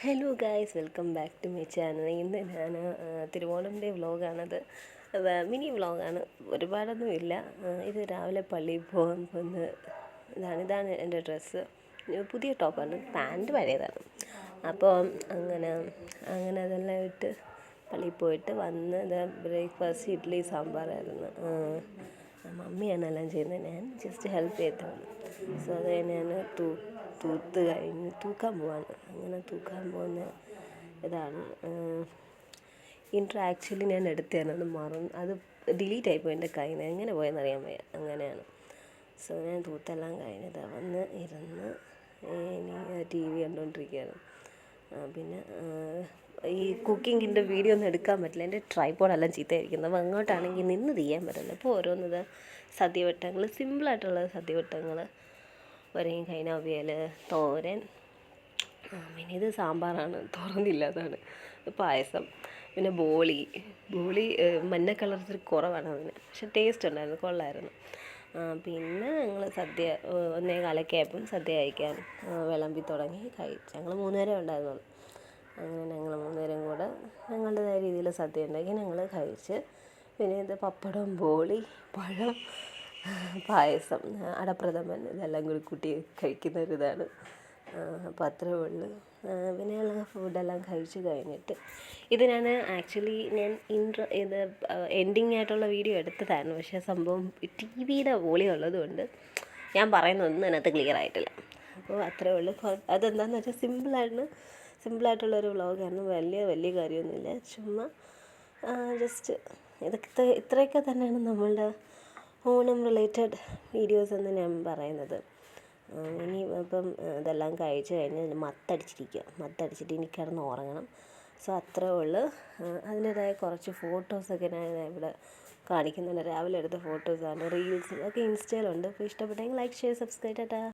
Hello guys, welcome back to my channel. ഇന്ന് ഞാൻ തിരുവോണത്തിൻ്റെ വ്ളോഗാണത്. Mini വ്ളോഗാണ്, ഒരുപാടൊന്നുമില്ല. ഇത് രാവിലെ പള്ളിയിൽ പോകാൻ പോകുന്ന ഇതാണ് എൻ്റെ ഡ്രസ്സ്. പുതിയ ടോപ്പാണ്, പാൻറ്റ് പഴയതാണ്. അപ്പോൾ അങ്ങനെ അതെല്ലാം ഇട്ട് പള്ളിയിൽ പോയിട്ട് വന്ന് ബ്രേക്ക്ഫാസ്റ്റ് ഇഡ്ഡലി സാമ്പാറായിരുന്നു. മമ്മിയാണ് എല്ലാം ചെയ്യുന്നത്, ഞാൻ ജസ്റ്റ് ഹെൽപ്പ് ചെയ്തതാണ്. സോ അത് ഞാൻ തൂത്ത് കഴിഞ്ഞ് തൂക്കാൻ പോവാണ്. അങ്ങനെ തൂക്കാൻ പോകുന്ന ഇതാണ് ഇൻട്രോ. ആക്ച്വലി ഞാൻ എടുത്തതാണ്, അത് ഡിലീറ്റ് ആയിപ്പോയി എൻ്റെ കയ്യിൽ നിന്ന്. എങ്ങനെ പോയെന്ന് അറിയാൻ വയ്യ. അങ്ങനെയാണ്. സോ ഞാൻ തൂത്തെല്ലാം കഴിഞ്ഞത് വന്ന് ഇരുന്ന് ഇനി TV കണ്ടുകൊണ്ടിരിക്കുകയാണ്. പിന്നെ ഈ കുക്കിങ്ങിൻ്റെ വീഡിയോ ഒന്നും എടുക്കാൻ പറ്റില്ല, എൻ്റെ ട്രൈപോഡെല്ലാം ചീത്തയായിരിക്കുന്നത്. അപ്പോൾ അങ്ങോട്ടാണെങ്കിൽ നിന്ന് ചെയ്യാൻ പറ്റില്ല. അപ്പോൾ ഓരോന്നത് സദ്യവട്ടങ്ങൾ, സിമ്പിളായിട്ടുള്ള സദ്യവട്ടങ്ങൾ, വരയും കൈന, അവിയൽ, തോരൻ, പിന്നെ ഇത് സാമ്പാറാണ്, തുറന്നില്ലാത്തതാണ്, പായസം, പിന്നെ ബോളി മഞ്ഞ കളർ കുറവാണ് അതിന്, പക്ഷെ ടേസ്റ്റ് ഉണ്ടായിരുന്നു, കൊള്ളായിരുന്നു. പിന്നെ ഞങ്ങൾ സദ്യ 1:15 സദ്യ കഴിക്കാൻ വിളമ്പി തുടങ്ങി. ഞങ്ങൾ 3 പേരേ ഉണ്ടായിരുന്നുള്ളൂ. അങ്ങനെ ഞങ്ങൾ 3 പേരും കൂടെ ഞങ്ങളുടേതായ രീതിയിൽ സദ്യ ഉണ്ടാക്കി ഞങ്ങൾ കഴിച്ച്. പിന്നെ ഇത് പപ്പടം, ബോളി, പഴം, പായസം, അടപ്രഥമൻ, ഇതെല്ലാം കൂടി കൂട്ടി കഴിക്കുന്നൊരിതാണ്. അപ്പോൾ അത്രയേ ഉള്ളൂ. പിന്നെ ഞങ്ങൾ ഫുഡെല്ലാം കഴിച്ച് കഴിഞ്ഞിട്ട് ഇത് ഞാൻ എൻഡിങ് ആയിട്ടുള്ള വീഡിയോ എടുത്തതായിരുന്നു. പക്ഷേ സംഭവം TVയുടെ വോളിയം ഉള്ളതുകൊണ്ട് ഞാൻ പറയുന്നതൊന്നും അതിനകത്ത് ക്ലിയർ ആയിട്ടില്ല. അപ്പോൾ അത്രയേ ഉള്ളൂ. അതെന്താണെന്ന് വെച്ചാൽ സിമ്പിളായിട്ടുള്ളൊരു വ്ളോഗായിരുന്നു. വലിയ കാര്യമൊന്നുമില്ല, ചുമ്മാ ജസ്റ്റ് ഇത്രയൊക്കെ തന്നെയാണ് നമ്മളുടെ ഓണം റിലേറ്റഡ് വീഡിയോസ് എന്ന് ഞാൻ പറയുന്നത്. ഇനി ഇപ്പം ഇതെല്ലാം കഴിച്ച് കഴിഞ്ഞ് മത്തടിച്ചിട്ട് ഇനി കിടന്ന് ഉറങ്ങണം. സോ അത്രേ ഉള്ളൂ. അതിൻ്റേതായ കുറച്ച് ഫോട്ടോസൊക്കെ ഞാൻ ഇവിടെ കാണിക്കുന്നുണ്ട്. രാവിലെ എടുത്ത ഫോട്ടോസാണ്, റീൽസ് ഒക്കെ ഇൻസ്റ്റയിലുണ്ട്. അപ്പോൾ ഇഷ്ടപ്പെട്ടെങ്കിൽ ലൈക്ക്, ഷെയർ, സബ്സ്ക്രൈബ്. ടാറ്റാ.